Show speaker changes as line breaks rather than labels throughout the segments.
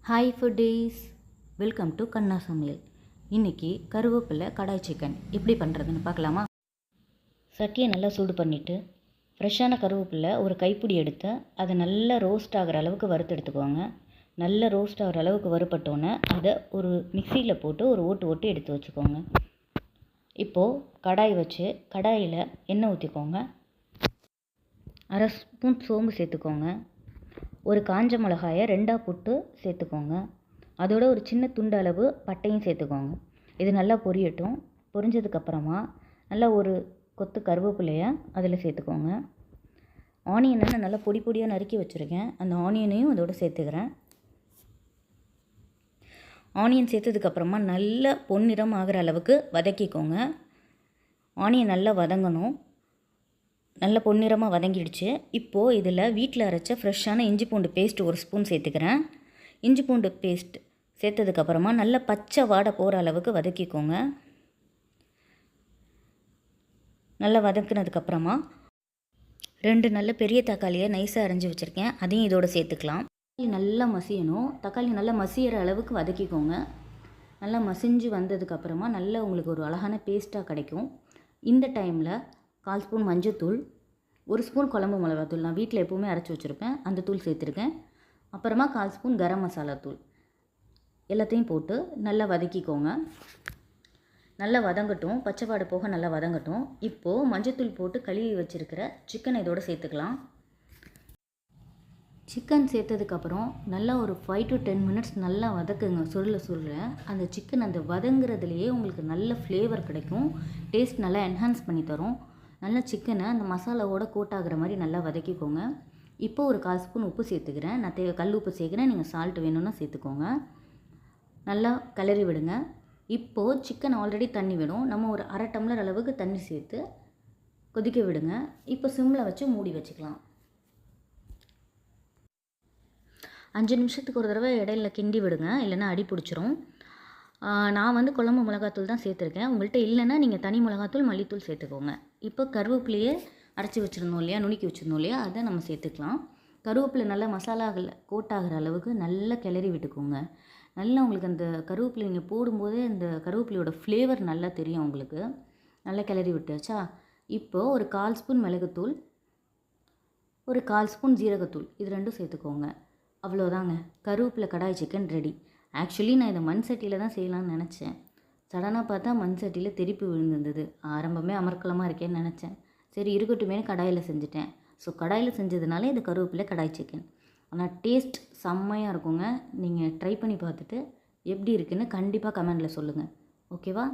Hi foodies, welcome to கண்ணா சமையல். இன்றைக்கி கருவேப்பிலை கடாய் சிக்கன் எப்படி பண்ணுறதுன்னு பார்க்கலாமா? சட்டியை நல்லா சூடு பண்ணிவிட்டு ஃப்ரெஷ்ஷான கருவேப்பிலை ஒரு கைப்பிடி எடுத்து அதை நல்லா ரோஸ்ட் ஆகிற அளவுக்கு வறுத்து எடுத்துக்கோங்க. நல்லா ரோஸ்ட் ஆகிற அளவுக்கு வறுப்பட்டோன்னே அதை ஒரு மிக்சியில் போட்டு ஒரு ஓட்டு எடுத்து வச்சுக்கோங்க. இப்போது கடாய் வச்சு கடாயில் எண்ணெய் ஊற்றிக்கோங்க. அரை ஸ்பூன் சோம்பு சேர்த்துக்கோங்க. ஒரு காஞ்ச மிளகாயை 2ஆக போட்டு சேர்த்துக்கோங்க. அதோட ஒரு சின்ன துண்டு அளவு பட்டையும் சேர்த்துக்கோங்க. இது நல்லா பொரியட்டும். பொரிஞ்சதுக்கப்புறமா நல்லா ஒரு கொத்து கருவேப்பிலையை அதில் சேர்த்துக்கோங்க. ஆனியனை நான் நல்லா பொடி பொடியாக நறுக்கி வச்சுருக்கேன். அந்த ஆனியனையும் அதோடு சேர்த்துக்கிறேன். ஆனியன் சேர்த்ததுக்கப்புறமா நல்லா பொன்னிறம் ஆகிற அளவுக்கு வதக்கிக்கோங்க. ஆனியன் நல்லா வதங்கணும். நல்ல பொன்னிறமாக வதங்கிடுச்சு. இப்போது இதில் வீட்டில் அரைச்ச ஃப்ரெஷ்ஷான இஞ்சி பூண்டு பேஸ்ட் ஒரு ஸ்பூன் சேர்த்துக்கிறேன். இஞ்சி பூண்டு பேஸ்ட் சேர்த்ததுக்கப்புறமா நல்லா பச்சை வாடை போகிற அளவுக்கு வதக்கிக்கோங்க. நல்லா வதக்கினதுக்கப்புறமா 2 நல்ல பெரிய தக்காளியை நைஸாக அரைஞ்சி வச்சுருக்கேன். அதையும் இதோடு சேர்த்துக்கலாம். தக்காளி நல்லா மசியணும். தக்காளி நல்லா மசிகிற அளவுக்கு வதக்கிக்கோங்க. நல்லா மசிஞ்சு வந்ததுக்கப்புறமா நல்லா உங்களுக்கு ஒரு அழகான பேஸ்ட்டாக கிடைக்கும். இந்த டைமில் 1/4 ஸ்பூன் மஞ்சள்தூள், 1 ஸ்பூன் குழம்பு மிளகாத்தூள், நான் வீட்டில் எப்போவுமே அரைச்சி வச்சுருப்பேன், அந்த தூள் சேர்த்துருக்கேன். அப்புறமா 1/4 ஸ்பூன் கரம் மசாலா தூள் எல்லாத்தையும் போட்டு நல்லா வதக்கிக்கோங்க. நல்லா வதங்கட்டும், பச்சை வாடை போக நல்லா வதங்கட்டும். இப்போது மஞ்சள்தூள் போட்டு கழுவி வச்சுருக்கிற சிக்கனை இதோடு சேர்த்துக்கலாம். சிக்கன் சேர்த்ததுக்கப்புறம் நல்லா ஒரு 5 to 10 மினிட்ஸ் நல்லா வதக்குங்க. சுருள அந்த சிக்கன் அந்த வதங்குறதுலேயே உங்களுக்கு நல்ல ஃப்ளேவர் கிடைக்கும். டேஸ்ட் நல்லா என்ஹான்ஸ் பண்ணி தரும். நல்லா சிக்கனை அந்த மசாலாவோட கோட் ஆகிற மாதிரி நல்லா வதக்கிக்கோங்க. இப்போது ஒரு 1/4 ஸ்பூன் உப்பு சேர்த்துக்கிறேன். நான் கல் உப்பு சேர்க்குறேன். நீங்கள் சால்ட் வேணும்னா சேர்த்துக்கோங்க. நல்லா கிளறி விடுங்க. இப்போது சிக்கன் ஆல்ரெடி தண்ணி விடும். நம்ம ஒரு 1/2 டம்ளர் அளவுக்கு தண்ணி சேர்த்து கொதிக்க விடுங்க. இப்போ சிம்மில் வச்சு மூடி வச்சுக்கலாம். 5 நிமிஷத்துக்கு ஒரு தடவை இடையில கிண்டி விடுங்க, இல்லைன்னா அடி பிடிச்சிரும். நான் குழம்பு மிளகாத்தூள் தான் சேர்த்துருக்கேன். உங்கள்கிட்ட இல்லைன்னா நீங்கள் தனி மிளகாத்தூள் மல்லித்தூள் சேர்த்துக்கோங்க. இப்போ கருவேப்பிலையே அரைச்சி வச்சுருந்தோம் இல்லையா, நுணுக்கி வச்சுருந்தோம் இல்லையா, அதை நம்ம சேர்த்துக்கலாம். கருவேப்பிலை நல்லா மசாலாவில் கோட் ஆகிற அளவுக்கு நல்லா கிளறி விட்டுக்கோங்க. நல்லா உங்களுக்கு அந்த கருவேப்பிலை நீங்கள் போடும்போதே அந்த கருவேப்பிலையோட ஃப்ளேவர் நல்லா தெரியும் உங்களுக்கு. நல்லா கிளறி விட்டாச்சா? இப்போது ஒரு 1/4 ஸ்பூன் மிளகுத்தூள், ஒரு 1/4 ஸ்பூன் ஜீரகத்தூள், இது 2 சேர்த்துக்கோங்க. அவ்வளோதாங்க, கருவேப்பிலை கடாய் சிக்கன் ரெடி. ஆக்சுவலி நான் இதை மண் சட்டியில் தான் செய்யலாம்னு நினச்சேன். சடனாக பார்த்தா மண் சட்டியில் தெறிப்பு விழுந்திருந்தது. ஆரம்பமே அமர்க்கலமாக இருக்கேன்னு நினச்சேன். சரி இருக்கட்டுமே கடாயில் செஞ்சுட்டேன். ஸோ கடாயில் செஞ்சதுனால இது கருவேப்பிலை கடாய் சிக்கன். ஆனால் டேஸ்ட் செம்மையாக இருக்குங்க. நீங்கள் ட்ரை பண்ணி பார்த்துட்டு எப்படி இருக்குன்னு கண்டிப்பாக கமெண்டில் சொல்லுங்கள். ஓகேவா?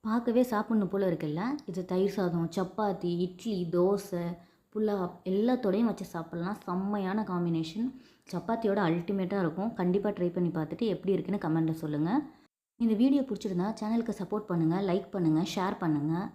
பார்க்கவே சாப்பிட்ணும் போல் இருக்குல்ல? இது தயிர் சாதம், சப்பாத்தி, இட்லி, தோசை, புலாவ் எல்லாத்தோடையும் வச்சு சாப்பிட்லாம். செம்மையான காம்பினேஷன். சப்பாத்தியோட அல்டிமேட்டாக இருக்கும். கண்டிப்பாக ட்ரை பண்ணி பார்த்துட்டு எப்படி இருக்குன்னு கமெண்ட்டில் சொல்லுங்கள். இந்த வீடியோ பிடிச்சிருந்தா சேனலுக்கு சப்போர்ட் பண்ணுங்கள், லைக் பண்ணுங்கள், ஷேர் பண்ணுங்கள்.